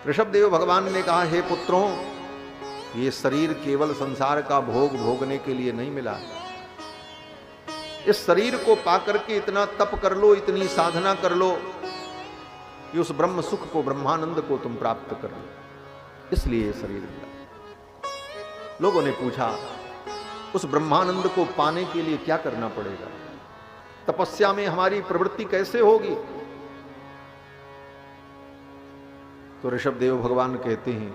ऋषभदेव भगवान ने कहा, हे पुत्रों, ये शरीर केवल संसार का भोग भोगने के लिए नहीं मिला। इस शरीर को पाकर के इतना तप कर लो, इतनी साधना कर लो कि उस ब्रह्म सुख को, ब्रह्मानंद को तुम प्राप्त कर लो, इसलिए ये शरीर मिला। लोगों ने पूछा, उस ब्रह्मानंद को पाने के लिए क्या करना पड़ेगा? तपस्या में हमारी प्रवृत्ति कैसे होगी? तो ऋषभदेव भगवान कहते हैं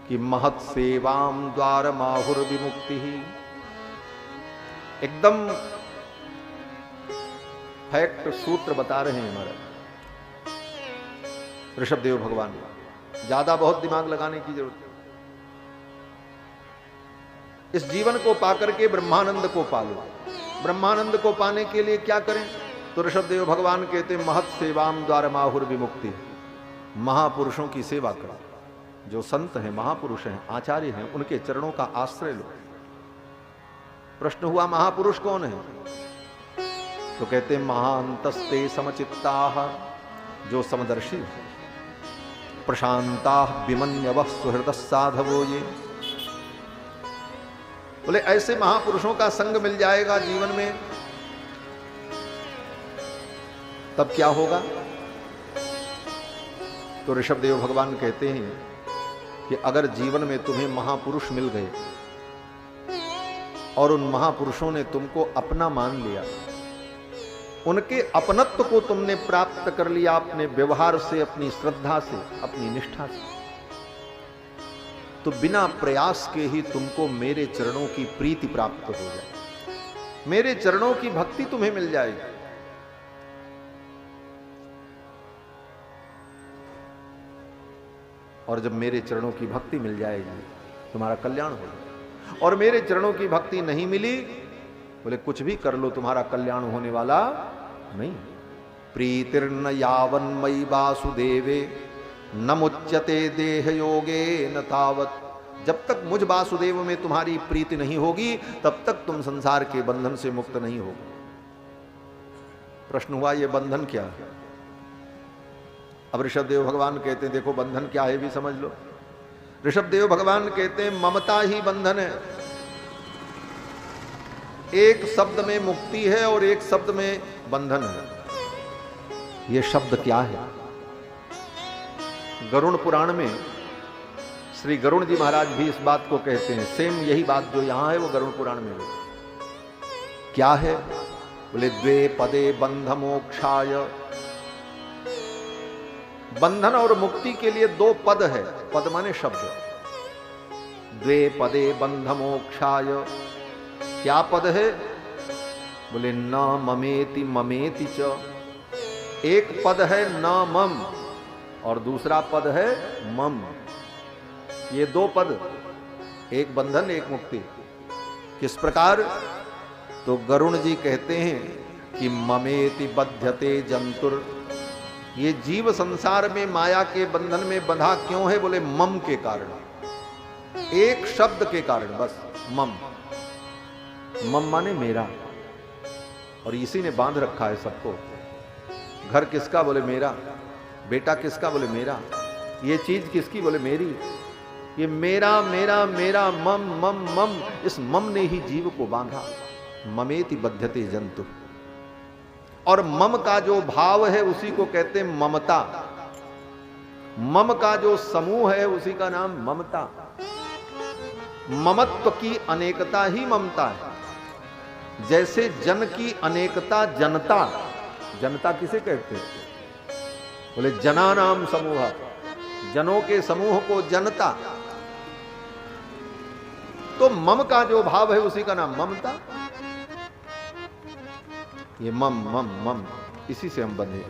कि महत सेवाम द्वार माहुर विमुक्ति ही। एकदम फैक्ट सूत्र बता रहे हैं हमारा ऋषभदेव भगवान। ज्यादा बहुत दिमाग लगाने की जरूरत है। इस जीवन को पाकर के ब्रह्मानंद को पालो। ब्रह्मानंद को पाने के लिए क्या करें? तो ऋषभदेव भगवान कहते हैं, महत सेवाम द्वार माहुर विमुक्ति। महापुरुषों की सेवा करो। जो संत हैं, महापुरुष हैं, आचार्य हैं, उनके चरणों का आश्रय लो। प्रश्न हुआ, महापुरुष कौन है? तो कहते हैं, महांतस्ते समचित्ताः, जो समदर्शी है, प्रशांताः विमन्यवः सुहृदः साधवो ये। बोले ऐसे महापुरुषों का संग मिल जाएगा जीवन में, तब क्या होगा? तो ऋषभदेव भगवान कहते हैं कि अगर जीवन में तुम्हें महापुरुष मिल गए और उन महापुरुषों ने तुमको अपना मान लिया, उनके अपनत्व को तुमने प्राप्त कर लिया अपने व्यवहार से, अपनी श्रद्धा से, अपनी निष्ठा से, तो बिना प्रयास के ही तुमको मेरे चरणों की प्रीति प्राप्त हो जाए, मेरे चरणों की भक्ति तुम्हें मिल जाएगी। और जब मेरे चरणों की भक्ति मिल जाएगी, तुम्हारा कल्याण होगा। और मेरे चरणों की भक्ति नहीं मिली, बोले कुछ भी कर लो, तुम्हारा कल्याण होने वाला नहीं। प्रीतिर्न यावन मयि वासुदेवे न मुच्यते देह योगे न तावत। जब तक मुझ वासुदेव में तुम्हारी प्रीति नहीं होगी, तब तक तुम संसार के बंधन से मुक्त नहीं होगे। प्रश्न हुआ, ये बंधन क्या है? अब ऋषभदेव भगवान कहते हैं, देखो बंधन क्या है भी समझ लो। ऋषभदेव भगवान कहते हैं, ममता ही बंधन है। एक शब्द में मुक्ति है और एक शब्द में बंधन है। यह शब्द क्या है? गरुड़ पुराण में श्री गरुड़ जी महाराज भी इस बात को कहते हैं। सेम यही बात जो यहां है वो गरुड़ पुराण में है। क्या है? बोले द्वे पदे बंध मोक्षाय। बंधन और मुक्ति के लिए दो पद है। पद माने शब्द। द्वे पदे बंध मोक्षाय। क्या पद है? बोले न ममेति ममेति च। एक पद है न मम और दूसरा पद है मम। ये दो पद, एक बंधन एक मुक्ति। किस प्रकार? तो गरुड़ जी कहते हैं कि ममेति बध्यते जंतुर। ये जीव संसार में माया के बंधन में बंधा क्यों है? बोले मम के कारण, एक शब्द के कारण, बस मम। मम माने मेरा, और इसी ने बांध रखा है सबको। घर किसका? बोले मेरा। बेटा किसका? बोले मेरा। ये चीज किसकी? बोले मेरी। ये मेरा मेरा मेरा, मम मम मम, इस मम ने ही जीव को बांधा। ममेति बध्यते जंतु। और मम का जो भाव है उसी को कहते हैं ममता। मम का जो समूह है उसी का नाम ममता। ममत्व की अनेकता ही ममता है। जैसे जन की अनेकता जनता। जनता किसे कहते हैं? बोले जना नाम समूह। जनों के समूह को जनता। तो मम का जो भाव है उसी का नाम ममता। ये मम मम मम, इसी से हम बंधे।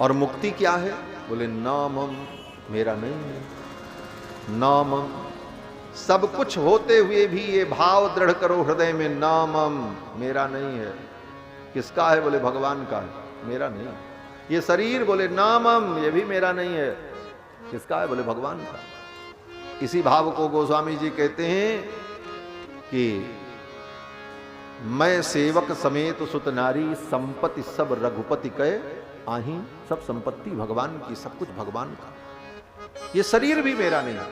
और मुक्ति क्या है? बोले न मम, मेरा नहीं है। न मम, सब कुछ होते हुए भी ये भाव दृढ़ करो हृदय में, न मम, मेरा नहीं है। किसका है? बोले भगवान का है, मेरा नहीं। ये शरीर, बोले न मम, ये भी मेरा नहीं है। किसका है? बोले भगवान का। इसी भाव को गोस्वामी जी कहते हैं कि मैं सेवक समेत सुत नारी, संपत्ति सब रघुपति कहे आही। सब संपत्ति भगवान की, सब कुछ भगवान का। ये शरीर भी मेरा नहीं है,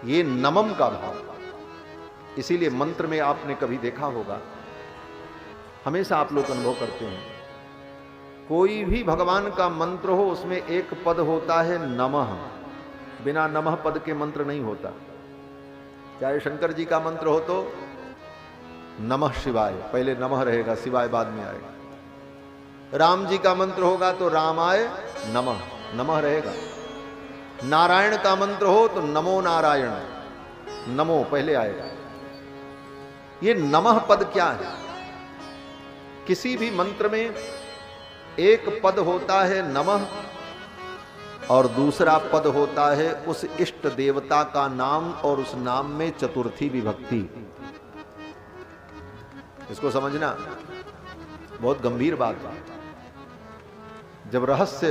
ये नमम का भाव। इसीलिए मंत्र में आपने कभी देखा होगा, हमेशा आप लोग अनुभव करते हैं, कोई भी भगवान का मंत्र हो उसमें एक पद होता है नमः, बिना नमः पद के मंत्र नहीं होता। चाहे शंकर जी का मंत्र हो तो नमः शिवाय, पहले नमः रहेगा, शिवाय बाद में आएगा। राम जी का मंत्र होगा तो रामाय नमः, नमः रहेगा। नारायण का मंत्र हो तो नमो नारायण, नमो पहले आएगा। ये नमः पद क्या है? किसी भी मंत्र में एक पद होता है नमः और दूसरा पद होता है उस इष्ट देवता का नाम, और उस नाम में चतुर्थी विभक्ति। इसको समझना बहुत गंभीर बात है। जब रहस्य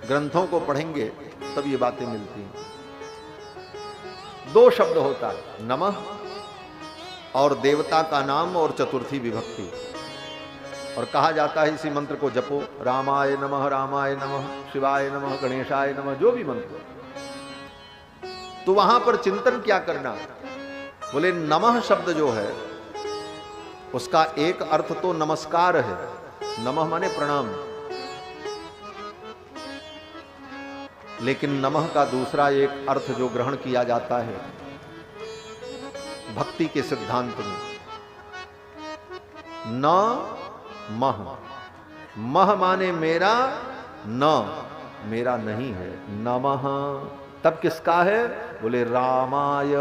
ग्रंथों को पढ़ेंगे तब ये बातें मिलती हैं। दो शब्द होता है, नमः और देवता का नाम और चतुर्थी विभक्ति। और कहा जाता है इसी मंत्र को जपो, रामाय नमः, रामाय नमः, शिवाय नमः, गणेशाय नमः, जो भी मंत्र। तो वहां पर चिंतन क्या करना? बोले नमः शब्द जो है उसका एक अर्थ तो नमस्कार है, नमः माने प्रणाम, लेकिन नमः का दूसरा एक अर्थ जो ग्रहण किया जाता है भक्ति के सिद्धांत में, न मह, मह माने मेरा, न मेरा नहीं है, नमः तब किसका है? बोले रामाय,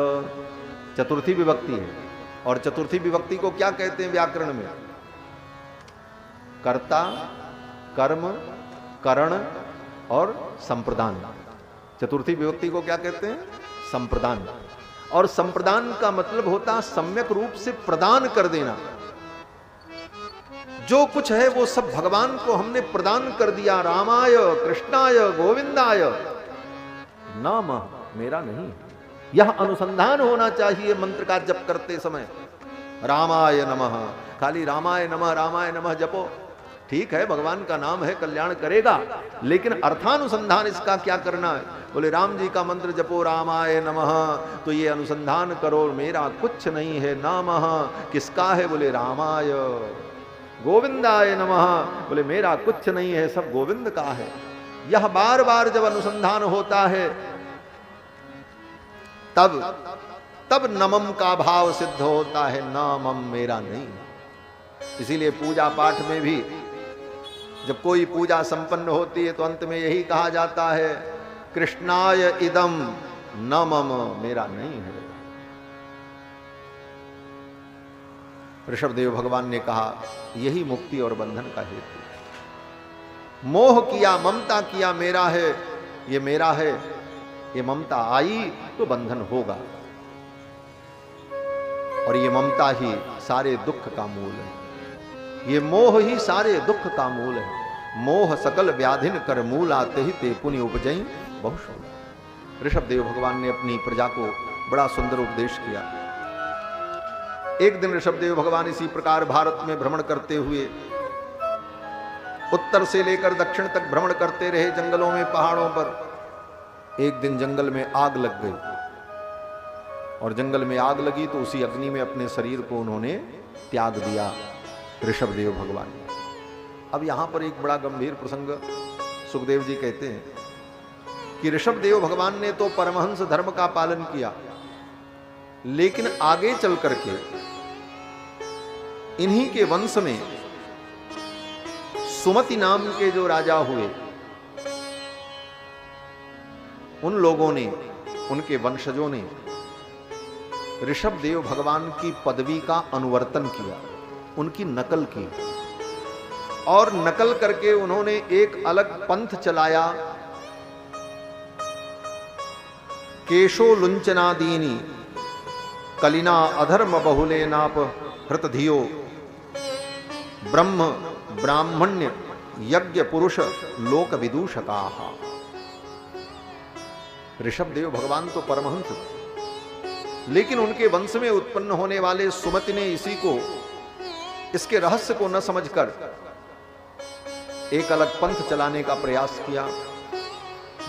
चतुर्थी विभक्ति है। और चतुर्थी विभक्ति को क्या कहते हैं व्याकरण में? कर्ता, कर्म, करण और संप्रदान। चतुर्थी विभक्ति को क्या कहते हैं? संप्रदान। और संप्रदान का मतलब होता सम्यक रूप से प्रदान कर देना। जो कुछ है वो सब भगवान को हमने प्रदान कर दिया। रामाय, कृष्णाय, गोविंदाय, नाम मेरा नहीं। यह अनुसंधान होना चाहिए मंत्र का जप करते समय। रामाय नमः, खाली रामाय नमः, रामाय नमः जपो, ठीक है, भगवान का नाम है, कल्याण करेगा, लेकिन अर्थानुसंधान इसका क्या करना है? बोले राम जी का मंत्र जपो, रामाय नमः, तो ये अनुसंधान करो, मेरा कुछ नहीं है, नामः किसका है? बोले रामाय। गोविंदाय नमः, बोले मेरा कुछ नहीं है, सब गोविंद का है। यह बार बार जब अनुसंधान होता है तब नमम का भाव सिद्ध होता है, नामम मेरा नहीं। इसीलिए पूजा पाठ में भी जब कोई पूजा संपन्न होती है तो अंत में यही कहा जाता है, कृष्णाय इदम न मम, मेरा नहीं है। ऋषभदेव भगवान ने कहा यही मुक्ति और बंधन का हेतु। मोह किया, ममता किया, मेरा है, ये मेरा है, ये ममता आई तो बंधन होगा। और ये ममता ही सारे दुख का मूल है, ये मोह ही सारे दुख का मूल है। मोह सकल व्याधिन कर मूल आते ही ते पुण्य उपजई बहुशोक। ऋषभदेव भगवान ने अपनी प्रजा को बड़ा सुंदर उपदेश किया। एक दिन ऋषभदेव भगवान इसी प्रकार भारत में भ्रमण करते हुए उत्तर से लेकर दक्षिण तक भ्रमण करते रहे, जंगलों में, पहाड़ों पर। एक दिन जंगल में आग लग गई, और जंगल में आग लगी तो उसी अग्नि में अपने शरीर को उन्होंने त्याग दिया, ऋषभदेव भगवान। अब यहां पर एक बड़ा गंभीर प्रसंग सुखदेव जी कहते हैं कि ऋषभदेव भगवान ने तो परमहंस धर्म का पालन किया, लेकिन आगे चल करके इन्हीं के वंश में सुमति नाम के जो राजा हुए, उन लोगों ने, उनके वंशजों ने ऋषभदेव भगवान की पदवी का अनुवर्तन किया, उनकी नकल की, और नकल करके उन्होंने एक अलग पंथ चलाया। केशो लुंचनादीनी कलिना अधर्म बहुले नाप हृतधियो ब्रह्म ब्राह्मण्य यज्ञ पुरुष लोक विदूषका। ऋषभदेव भगवान तो परमहंस, लेकिन उनके वंश में उत्पन्न होने वाले सुमति ने इसी को, इसके रहस्य को न समझकर एक अलग पंथ चलाने का प्रयास किया,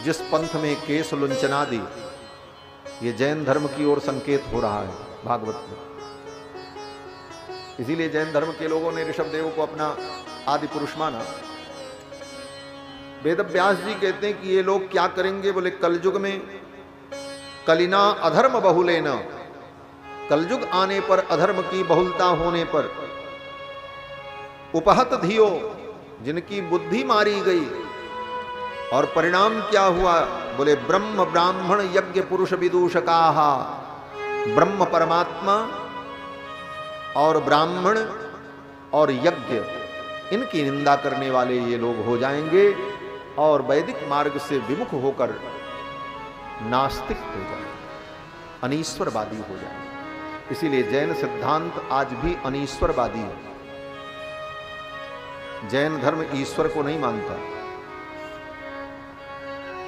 जिस पंथ में केस लुंचनादि, ये जैन धर्म की ओर संकेत हो रहा है भागवत में। इसीलिए जैन धर्म के लोगों ने ऋषभदेव को अपना आदि पुरुष माना। वेद व्यास जी कहते हैं कि ये लोग क्या करेंगे, बोले कलयुग में कलिना अधर्म बहुलेन, कलयुग आने पर अधर्म की बहुलता होने पर उपहत धियो, जिनकी बुद्धि मारी गई, और परिणाम क्या हुआ, बोले ब्रह्म ब्राह्मण यज्ञ पुरुष विदूषकाः, ब्रह्म परमात्मा और ब्राह्मण और यज्ञ, इनकी निंदा करने वाले ये लोग हो जाएंगे और वैदिक मार्ग से विमुख होकर नास्तिक हो जाएंगे, अनीश्वरवादी हो जाएंगे। इसीलिए जैन सिद्धांत आज भी अनीश्वरवादी है। जैन धर्म ईश्वर को नहीं मानता,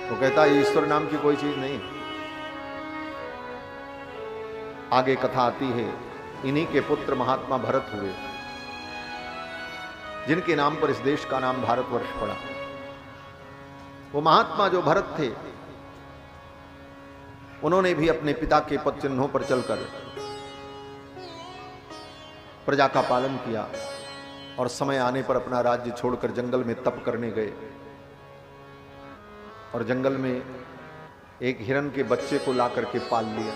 वो कहता है ईश्वर नाम की कोई चीज नहीं। आगे कथा आती है, इन्हीं के पुत्र महात्मा भरत हुए, जिनके नाम पर इस देश का नाम भारतवर्ष पड़ा। वो महात्मा जो भरत थे, उन्होंने भी अपने पिता के पद चिन्हों पर चलकर प्रजा का पालन किया और समय आने पर अपना राज्य छोड़कर जंगल में तप करने गए। और जंगल में एक हिरण के बच्चे को ला करके पाल लिया।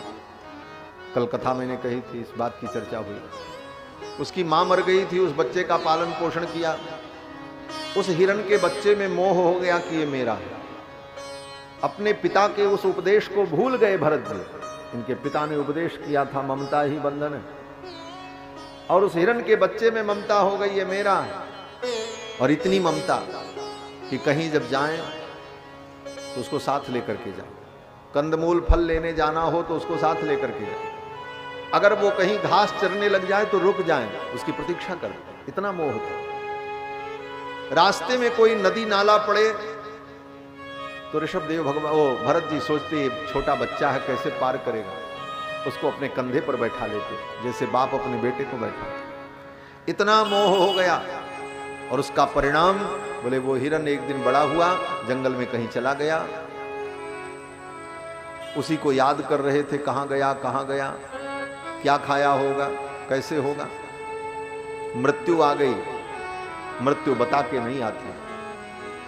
कल कथा मैंने कही थी, इस बात की चर्चा हुई। उसकी मां मर गई थी, उस बच्चे का पालन पोषण किया। उस हिरण के बच्चे में मोह हो गया कि ये मेरा है। अपने पिता के उस उपदेश को भूल गए भरत जी। इनके पिता ने उपदेश किया था ममता ही बंधन है, और उस हिरण के बच्चे में ममता हो गई, ये मेरा है। और इतनी ममता कि कहीं जब जाएं तो उसको साथ लेकर के जाए, कंदमूल फल लेने जाना हो तो उसको साथ लेकर के जाए, अगर वो कहीं घास चरने लग जाए तो रुक जाएं, उसकी प्रतीक्षा करें। इतना मोह था। रास्ते में कोई नदी नाला पड़े तो ऋषभदेव भगवान वो भरत जी सोचते छोटा बच्चा है कैसे पार करेगा, उसको अपने कंधे पर बैठा लेते, जैसे बाप अपने बेटे को बैठा। इतना मोह हो गया और उसका परिणाम, बोले वो हिरण एक दिन बड़ा हुआ, जंगल में कहीं चला गया, उसी को याद कर रहे थे, कहां गया कहां गया, क्या खाया होगा, कैसे होगा। मृत्यु आ गई, मृत्यु बता के नहीं आती।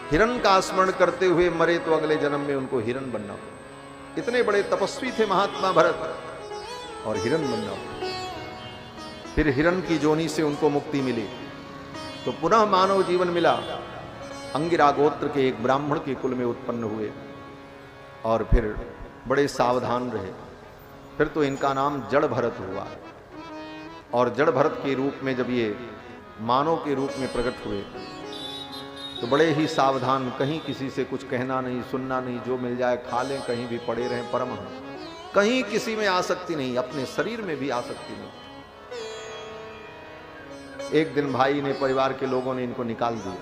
हिरण का स्मरण करते हुए मरे तो अगले जन्म में उनको हिरण बनना हो। इतने बड़े तपस्वी थे महात्मा भरत, और हिरण बनना हो। फिर हिरण की जोनी से उनको मुक्ति मिली तो पुनः मानव जीवन मिला। अंगिरा गोत्र के एक ब्राह्मण के कुल में उत्पन्न हुए और फिर बड़े सावधान रहे। फिर तो इनका नाम जड़ भरत हुआ, और जड़ भरत के रूप में जब ये मानव के रूप में प्रकट हुए तो बड़े ही सावधान, कहीं किसी से कुछ कहना नहीं, सुनना नहीं, जो मिल जाए खा लें, कहीं भी पड़े रहें, परमहंस, कहीं किसी में आसक्ति नहीं, अपने शरीर में भी आसक्ति नहीं। एक दिन भाई ने, परिवार के लोगों ने इनको निकाल दिया।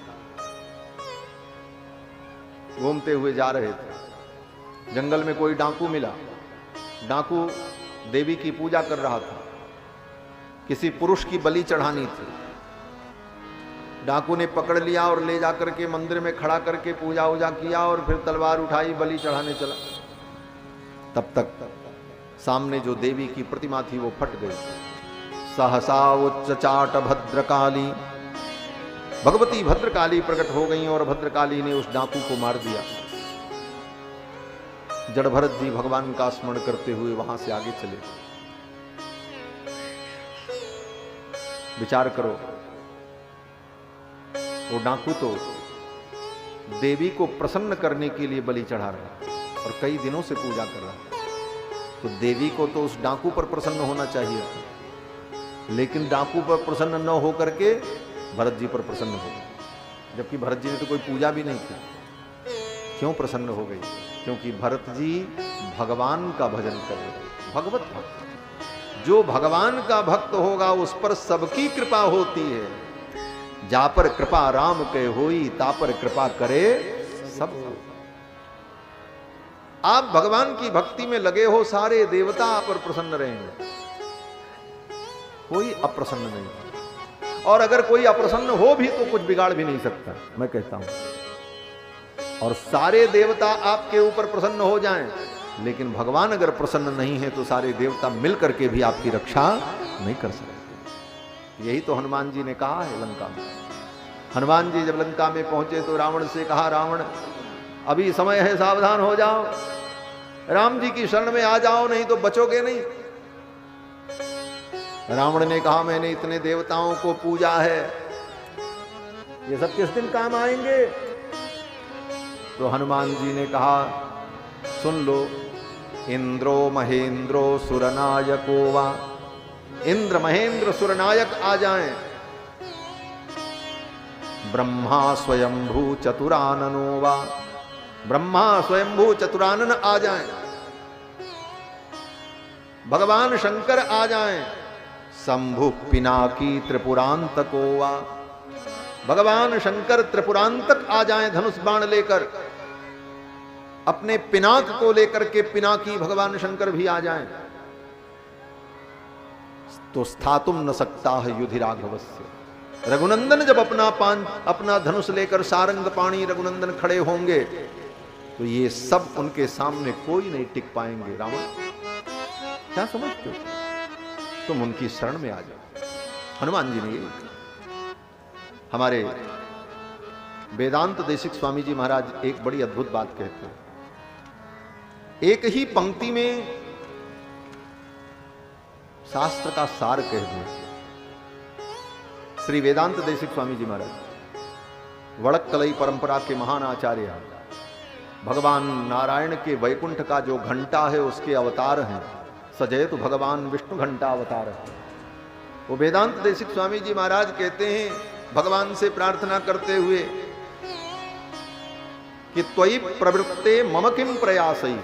घूमते हुए जा रहे थे, जंगल में कोई डाकू मिला। डाकू देवी की पूजा कर रहा था, किसी पुरुष की बलि चढ़ानी थी। डाकू ने पकड़ लिया और ले जाकर के मंदिर में खड़ा करके पूजा वूजा किया और फिर तलवार उठाई, बलि चढ़ाने चला। तब तक सामने जो देवी की प्रतिमा थी वो फट गई। सहसा उच्चाट भद्रकाली, भगवती भद्रकाली प्रकट हो गई और भद्रकाली ने उस डाकू को मार दिया। जड़ भरत जी भगवान का स्मरण करते हुए वहां से आगे चले। विचार करो, वो डाकू तो देवी को प्रसन्न करने के लिए बलि चढ़ा रहा और कई दिनों से पूजा कर रहा, तो देवी को तो उस डाकू पर प्रसन्न होना चाहिए, लेकिन डाकू पर प्रसन्न न हो करके भरत जी पर प्रसन्न हो गई, जबकि भरत जी ने तो कोई पूजा भी नहीं की। क्यों प्रसन्न हो गई? क्योंकि भरत जी भगवान का भजन कर रहे, भगवत भक्त। जो भगवान का भक्त होगा उस पर सबकी कृपा होती है। जा पर कृपा राम के होई, ता पर कृपा करे सब। आप भगवान की भक्ति में लगे हो, सारे देवता आप पर प्रसन्न रहेंगे, कोई अप्रसन्न नहीं। और अगर कोई अप्रसन्न हो भी तो कुछ बिगाड़ भी नहीं सकता, मैं कहता हूं। और सारे देवता आपके ऊपर प्रसन्न हो जाएं, लेकिन भगवान अगर प्रसन्न नहीं है तो सारे देवता मिल करके भी आपकी रक्षा नहीं कर सकते। यही तो हनुमान जी ने कहा है लंका में। हनुमान जी जब लंका में पहुंचे तो रावण से कहा, रावण अभी समय है, सावधान हो जाओ, राम जी की शरण में आ जाओ, नहीं तो बचोगे नहीं। रावण ने कहा, मैंने इतने देवताओं को पूजा है, ये सब किस दिन काम आएंगे? तो हनुमान जी ने कहा, सुन लो, इंद्रो महेंद्रो सुरनायको वा, इंद्र महेंद्र सुरनायक आ जाएं, ब्रह्मा स्वयंभू चतुराननो वा, ब्रह्मा स्वयंभू चतुरानन आ जाएं, भगवान शंकर आ जाएं, शंभु पिनाकी त्रिपुरांतको वा, भगवान शंकर त्रिपुरांतक आ जाएं धनुष बाण लेकर, अपने पिनाक को लेकर के पिनाकी भगवान शंकर भी आ जाएं, तो स्थातुम न सकता है युधि राघवस्य। रघुनंदन जब अपना धनुष लेकर सारंग पाणी रघुनंदन खड़े होंगे तो ये सब उनके सामने कोई नहीं टिक पाएंगे। रावण क्या समझते हो? तुम उनकी शरण में आ जाओ। हनुमान जी ने, हमारे वेदांत देशिक स्वामी जी महाराज एक बड़ी अद्भुत बात कहते हैं। एक ही पंक्ति में शास्त्र का सार कह दिया। श्री वेदांत देशिक स्वामी जी महाराज वड़क्कलई परंपरा के महान आचार्य, भगवान नारायण के वैकुंठ का जो घंटा है उसके अवतार हैं, सजय तो भगवान विष्णु घंटा अवतार है। वो वेदांत देशिक स्वामी जी महाराज कहते हैं भगवान से प्रार्थना करते हुए कि त्वयि प्रवृत्ते मम किम प्रयासई,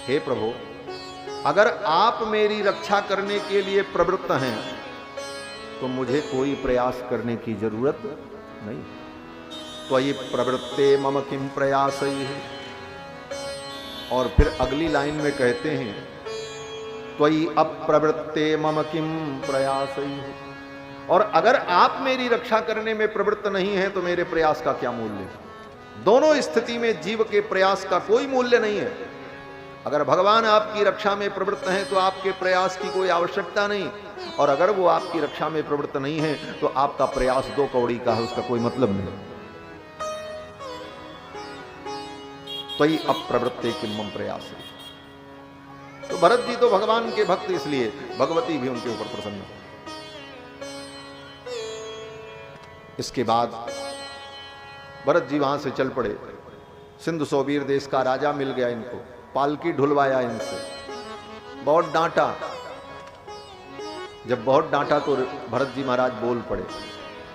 हे प्रभु अगर आप मेरी रक्षा करने के लिए प्रवृत्त हैं तो मुझे कोई प्रयास करने की जरूरत नहीं। त्वयि प्रवृत्ते मम किम प्रयासई, और फिर अगली लाइन में कहते हैं त्वयि अप्रवृत्ते मम किम प्रयासई, और अगर आप मेरी रक्षा करने में प्रवृत्त नहीं है तो मेरे प्रयास का क्या मूल्य? दोनों स्थिति में जीव के प्रयास का कोई मूल्य नहीं है। अगर भगवान आपकी रक्षा में प्रवृत्त हैं तो आपके प्रयास की कोई आवश्यकता नहीं, और अगर वो आपकी रक्षा में प्रवृत्त नहीं है तो आपका प्रयास दो कौड़ी का है, उसका कोई मतलब नहीं। त्वयि अप्रवृत्ते किम मम प्रयास। तो भरत जी तो भगवान के भक्त, इसलिए भगवती भी उनके ऊपर प्रसन्न हो। इसके बाद भरत जी वहां से चल पड़े। सिंधु सोबीर देश का राजा मिल गया इनको, पालकी ढुलवाया इनसे, बहुत डांटा। जब बहुत डांटा तो भरत जी महाराज बोल पड़े।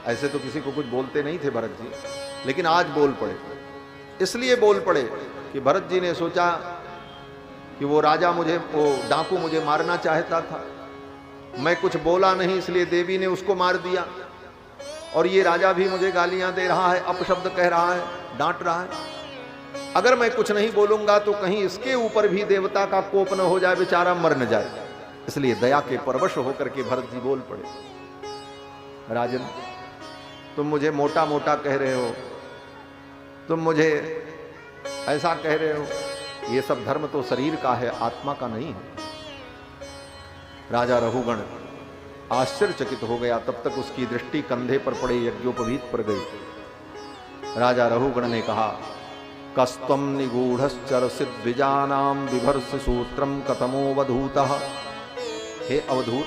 ऐसे तो किसी को कुछ बोलते नहीं थे भरत जी, लेकिन आज बोल पड़े। इसलिए बोल पड़े कि भरत जी ने सोचा कि वो राजा वो डाकू मुझे मारना चाहता था, मैं कुछ बोला नहीं इसलिए देवी ने उसको मार दिया, और ये राजा भी मुझे गालियां दे रहा है, अपशब्द कह रहा है, डांट रहा है। अगर मैं कुछ नहीं बोलूंगा तो कहीं इसके ऊपर भी देवता का कोप न हो जाए, बेचारा मर न जाए। इसलिए दया के परवश होकर के भरत जी बोल पड़े, राजन तुम मुझे मोटा मोटा कह रहे हो, तुम मुझे ऐसा कह रहे हो, ये सब धर्म तो शरीर का है, आत्मा का नहीं है। राजा रघुगण आश्चर्यचकित हो गया। तब तक उसकी दृष्टि कंधे पर पड़े यज्ञोपवीत पर गई। राजा रघुगण ने कहा, कस्तम निगूढ़श्चरसित द्विजानाम बिभर्ष सूत्रम कथमोवधूतः। हे अवधूत,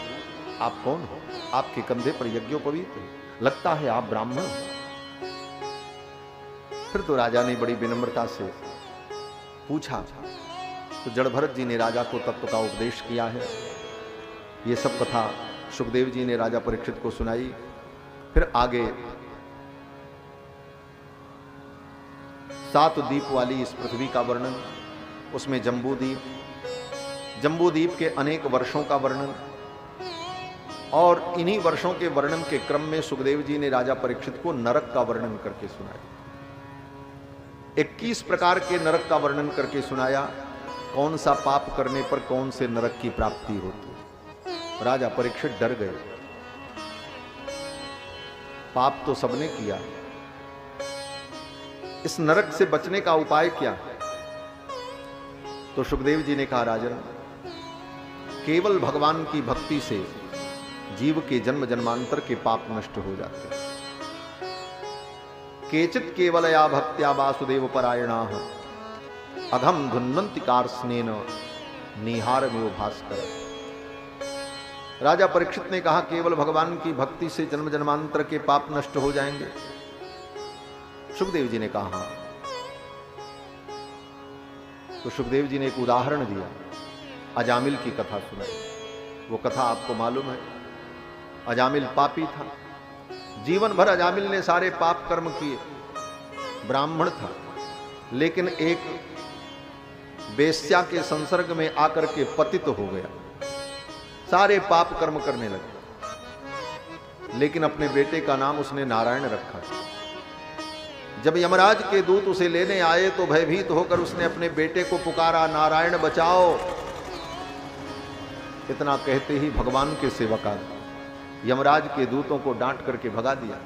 आप कौन हो? आपके कंधे पर यज्ञोपवीत, लगता है आप ब्राह्मण। फिर तो राजा ने बड़ी विनम्रता से पूछा। तो जड़ भरत जी ने राजा को तत्व का उपदेश किया है। ये सब कथा सुखदेव जी ने राजा परीक्षित को सुनाई। फिर आगे 7 द्वीप वाली इस पृथ्वी का वर्णन, उसमें जम्बूद्वीप के अनेक वर्षों का वर्णन, और इन्हीं वर्षों के वर्णन के क्रम में सुखदेव जी ने राजा परीक्षित को नरक का वर्णन करके सुनाया। 21 प्रकार के नरक का वर्णन करके सुनाया, कौन सा पाप करने पर कौन से नरक की प्राप्ति होती। राजा परीक्षित डर गए। पाप तो सबने किया, इस नरक से बचने का उपाय क्या है? तो सुखदेव जी ने कहा, राजन, केवल भगवान की भक्ति से जीव के जन्म जन्मांतर के पाप नष्ट हो जाते हैं। केचित केवलया भक्त्या वासुदेव परायणा अघम धुन्वंति कार्ष्णेन निहारमेव भास्कर। राजा परीक्षित ने कहा, केवल भगवान की भक्ति से जन्म जन्मांतर के पाप नष्ट हो जाएंगे? सुखदेव जी ने कहा हाँ। तो सुखदेव जी ने एक उदाहरण दिया, अजामिल की कथा सुनाई। वो कथा आपको मालूम है, अजामिल पापी था, जीवन भर अजामिल ने सारे पाप कर्म किए, ब्राह्मण था, लेकिन एक वेश्या के संसर्ग में आकर के पतित हो गया, सारे पाप कर्म करने लगे। लेकिन अपने बेटे का नाम उसने नारायण रखा। जब यमराज के दूत उसे लेने आए तो भयभीत होकर उसने अपने बेटे को पुकारा, नारायण बचाओ। इतना कहते ही भगवान के सेवक आ गए, यमराज के दूतों को डांट करके भगा दिया,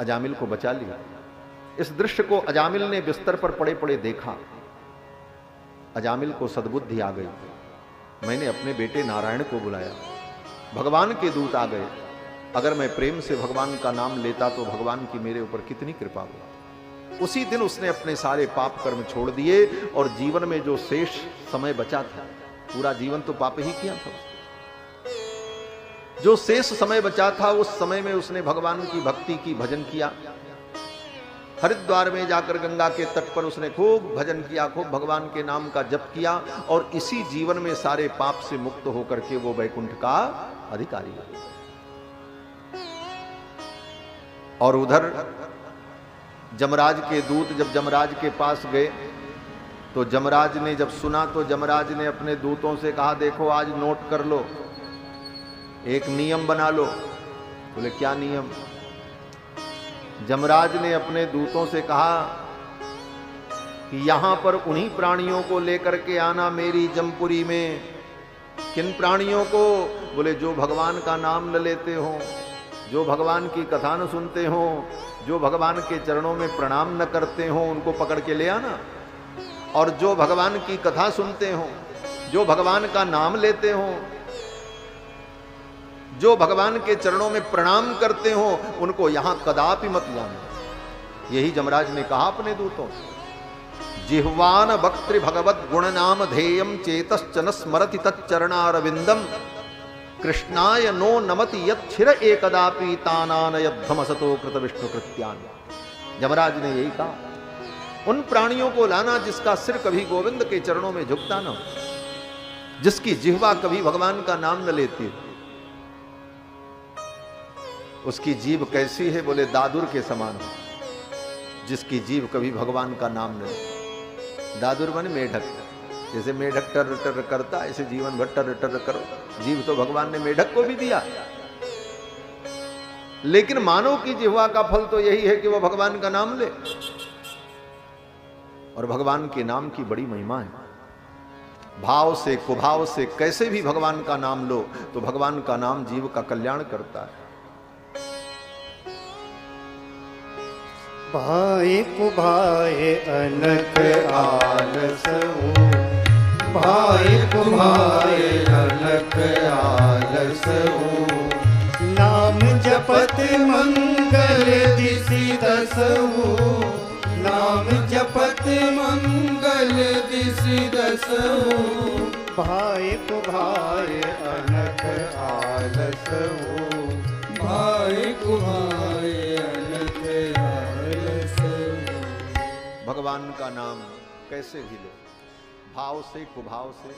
अजामिल को बचा लिया। इस दृश्य को अजामिल ने बिस्तर पर पड़े पड़े देखा। अजामिल को सद्बुद्धि आ गई, मैंने अपने बेटे नारायण को बुलाया, भगवान के दूत आ गए, अगर मैं प्रेम से भगवान का नाम लेता तो भगवान की मेरे ऊपर कितनी कृपा हो। उसी दिन उसने अपने सारे पाप कर्म छोड़ दिए और जीवन में जो शेष समय बचा था, पूरा जीवन तो पाप ही किया था, जो शेष समय बचा था उस समय में उसने भगवान की भक्ति की, भजन किया। हरिद्वार में जाकर गंगा के तट पर उसने खूब भजन किया, खूब भगवान के नाम का जप किया और इसी जीवन में सारे पाप से मुक्त होकर के वो वैकुंठ का अधिकारी बना। और उधर जमराज के दूत जब जमराज के पास गए तो जमराज ने जब सुना तो जमराज ने अपने दूतों से कहा, देखो आज नोट कर लो, एक नियम बना लो। बोले क्या नियम? जमराज ने अपने दूतों से कहा कि यहां पर उन्हीं प्राणियों को लेकर के आना मेरी जमपुरी में। किन प्राणियों को? बोले जो भगवान का नाम न लेते हो, जो भगवान की कथा न सुनते हो, जो भगवान के चरणों में प्रणाम न करते हो, उनको पकड़ के ले आना। और जो भगवान की कथा सुनते हो, जो भगवान का नाम लेते हो, जो भगवान के चरणों में प्रणाम करते हो, उनको यहां कदापि मत लाना। यही जमराज ने कहा अपने दूतों से। जिह्वान वक्त्र भगवत गुण नाम ध्येयम चेतश्चन स्मरति तच्चरणारविंदम कृष्णाय नो नमति यच्छिर एकदापि तानानयध्वमसतो कृत विष्णु कृत्यान। जमराज ने यही कहा, उन प्राणियों को लाना जिसका सिर कभी गोविंद के चरणों में झुकता न हो, जिसकी जिह्वा कभी भगवान का नाम न लेती। उसकी जीभ कैसी है? बोले दादुर के समान हो, जिसकी जीभ कभी भगवान का नाम न ले। दादुर माने मेढक, जैसे मेढक टर टर करता ऐसे जीवन भर टर टर करो। जीव तो भगवान ने मेढक को भी दिया, लेकिन मानव की जिह्वा का फल तो यही है कि वह भगवान का नाम ले। और भगवान के नाम की बड़ी महिमा है। भाव से कुभाव से कैसे भी भगवान का नाम लो तो भगवान का नाम जीव का कल्याण करता है। भाई कुभाए अनक आलसऊ, भाई कुभाए अनक आलसऊ, नाम जपत मंगल दिसि दसऊ, नाम जपत मंगल दिसि दसऊ, भाई कुभाए अनक आलसऊ, भाई कुभाए अनक आलसऊ। भगवान का नाम कैसे भी लो, भाव से कुभाव से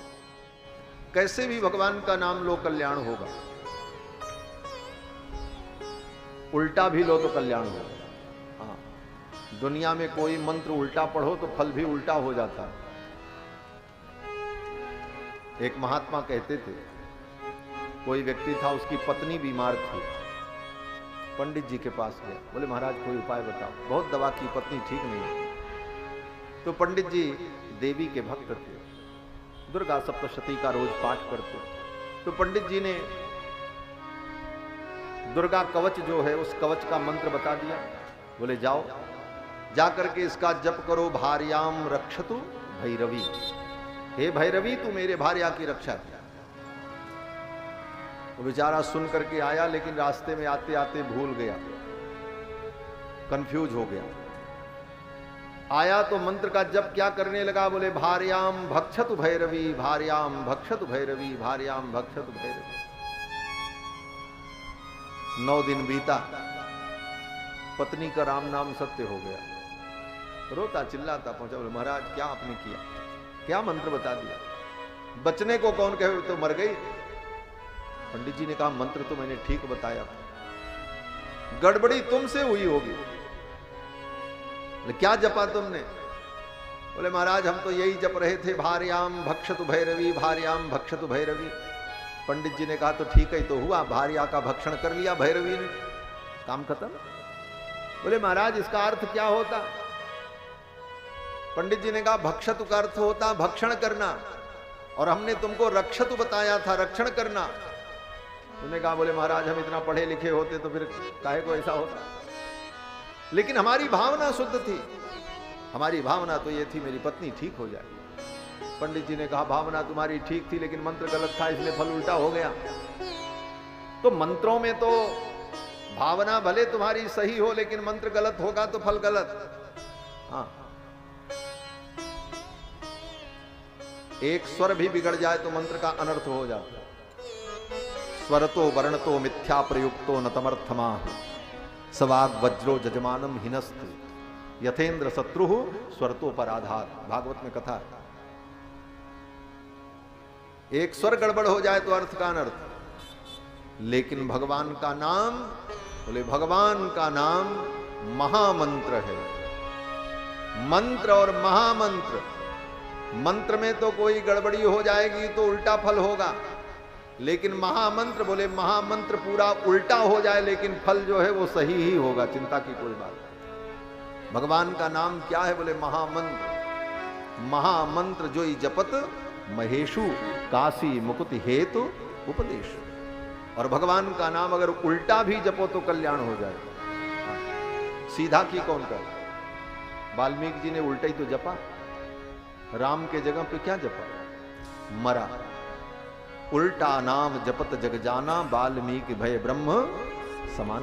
कैसे भी भगवान का नाम लो, कल्याण होगा। उल्टा भी लो तो कल्याण होगा। हाँ, दुनिया में कोई मंत्र उल्टा पढ़ो तो फल भी उल्टा हो जाता है। एक महात्मा कहते थे, कोई व्यक्ति था, उसकी पत्नी बीमार थी, पंडित जी के पास गया। बोले महाराज कोई उपाय बताओ, बहुत दवा की, पत्नी ठीक नहीं है। तो पंडित जी देवी के भक्त थे, दुर्गा सप्तशती का रोज पाठ करते। तो पंडित जी ने दुर्गा कवच जो है उस कवच का मंत्र बता दिया। बोले जाओ जाकर के इसका जप करो, भार्याम रक्षतु भैरवी, हे भैरवी तू मेरे भार्या की रक्षा कर। वो बेचारा सुन करके आया, लेकिन रास्ते में आते आते भूल गया, कंफ्यूज हो गया। आया तो मंत्र का जप क्या करने लगा, बोले भार्याम भक्षतु भैरवी, भार्याम भक्षतु भैरवी, भार्याम भक्षतु भैरवी। 9 दिन बीता, पत्नी का राम नाम सत्य हो गया। रोता चिल्लाता पहुंचा, बोले महाराज क्या आपने किया, क्या मंत्र बता दिया, बचने को कौन कहे, तो मर गई। पंडित जी ने कहा मंत्र तो मैंने ठीक बताया, गड़बड़ी तुमसे हुई होगी। क्या जपा तुमने? बोले महाराज हम तो यही जप रहे थे, भार्याम भक्षतु भैरवी, भार्याम भक्षतु भैरवी। पंडित जी ने कहा तो ठीक है, तो हुआ, भार्या का भक्षण कर लिया भैरवी ने, काम खत्म। बोले महाराज इसका अर्थ क्या होता? पंडित जी ने कहा भक्षतु का अर्थ होता भक्षण करना, और हमने तुमको रक्षतु बताया था, रक्षण करना। उन्होंने कहा बोले महाराज हम इतना पढ़े लिखे होते तो फिर काहे को ऐसा होता, लेकिन हमारी भावना शुद्ध थी, हमारी भावना तो ये थी मेरी पत्नी ठीक हो जाए। पंडित जी ने कहा भावना तुम्हारी ठीक थी, लेकिन मंत्र गलत था, इसलिए फल उल्टा हो गया। तो मंत्रों में तो भावना भले तुम्हारी सही हो, लेकिन मंत्र गलत होगा तो फल गलत। हाँ, एक स्वर भी बिगड़ जाए तो मंत्र का अनर्थ हो जाता। स्वरतो वर्णतो मिथ्या प्रयुक्तो न तमर्थमाह, सवाग वज्रो जजमानम हिनस्त, यथेंद्र शत्रु स्वरतो पर आधार। भागवत में कथा है, एक स्वर गड़बड़ हो जाए तो अर्थ का अनर्थ। लेकिन भगवान का नाम, बोले भगवान का नाम महामंत्र है। मंत्र और महामंत्र, मंत्र में तो कोई गड़बड़ी हो जाएगी तो उल्टा फल होगा, लेकिन महामंत्र, बोले महामंत्र पूरा उल्टा हो जाए लेकिन फल जो है वो सही ही होगा, चिंता की कोई बात नहीं। भगवान का नाम क्या है? बोले महामंत्र। महामंत्र जो ही जपत महेशु काशी मुकुति हेतु उपदेश। और भगवान का नाम अगर उल्टा भी जपो तो कल्याण हो जाए। सीधा की कौन कर? वाल्मीकि जी ने उल्टा ही तो जपा, राम के जगह पे क्या जपा? मरा। उल्टा नाम जपत जग जाना, वाल्मीकि भय ब्रह्म समान।